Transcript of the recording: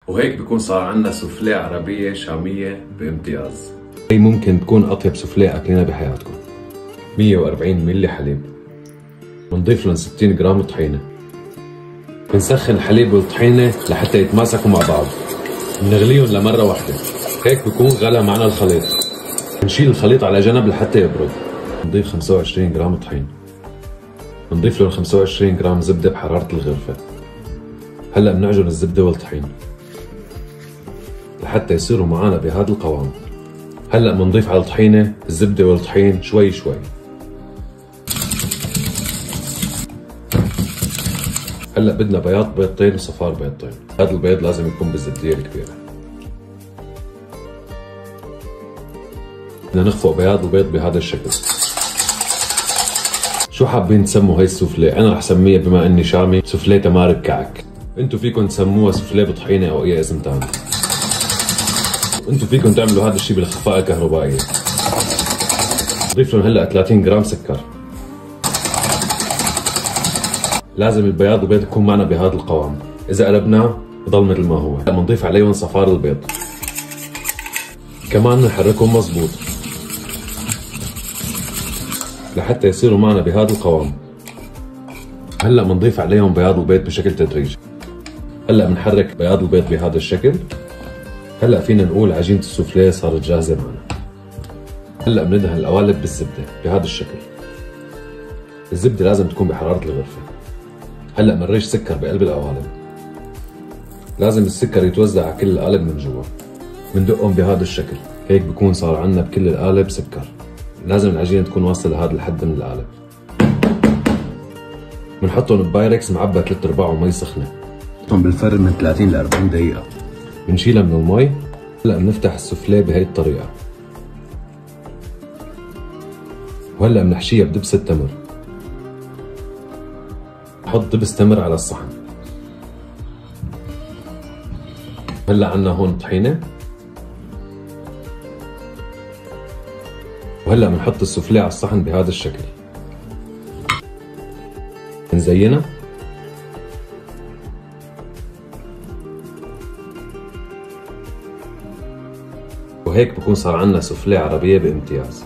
وهيك بكون صار عنا سوفليه عربية شامية بامتياز. هي ممكن تكون أطيب سوفليه أكلنا بحياتكم. 140 ملي حليب، بنضيف لهم 60 جرام طحينة، بنسخن الحليب والطحينة لحتى يتماسكوا مع بعض، بنغليهم لمرة واحدة، هيك بكون غلى معنا الخليط. بنشيل الخليط على جنب لحتى يبرد. بنضيف 25 جرام طحين، بنضيف لهم 25 جرام زبدة بحرارة الغرفة. هلأ بنعجن الزبدة والطحين لحتى يصيروا معنا بهذا القوام. هلأ بنضيف على الطحينة الزبدة والطحين شوي شوي. هلأ بدنا بياض بيضتين وصفار بيضتين. هذا البيض لازم يكون بالزبدية الكبيرة. بدنا نخفق بياض البيض بهذا الشكل. شو حابين تسموا هاي السوفليه؟ أنا رح سميها بما إني شامي سوفليه تمار بكعك. انتو فيكم تسموها سوفليه بطحينة أو أي اسم تاني. انتو فيكم تعملوا هذا الشيء بالخفاء الكهربائية. نضيف لهم هلأ 30 جرام سكر. لازم البياض البيض يكون معنا بهذا القوام، إذا قلبناه بضل مثل ما هو. بنضيف عليهم صفار البيض، كمان نحركهم مظبوط لحتى يصيروا معنا بهذا القوام. هلا بنضيف عليهم بياض البيض بشكل تدريجي. هلا بنحرك بياض البيض بهذا الشكل. هلا فينا نقول عجينة السوفليه صارت جاهزة معنا. هلا بندهن القوالب بالزبدة بهذا الشكل. الزبدة لازم تكون بحرارة الغرفة. هلا بنرش سكر بقلب القوالب. لازم السكر يتوزع على كل القالب من جوا. بندقهم بهذا الشكل، هيك بكون صار عنا بكل القالب سكر. لازم العجينة تكون واصلة لهذا الحد من القالب. بنحطهم ببايركس معبى 3/4 مي سخنة. بنحطهم بالفرن من 30 ل 40 دقيقة. بنشيلها من المي. هلا بنفتح السوفليه بهي الطريقة. وهلا بنحشيها بدبس التمر. نحط دبس تمر على الصحن. هلا عنا هون طحينة. وهلا بنحط السوفليه على الصحن بهذا الشكل. بنزينها. وهيك بكون صار عنا سوفليه عربية بامتياز.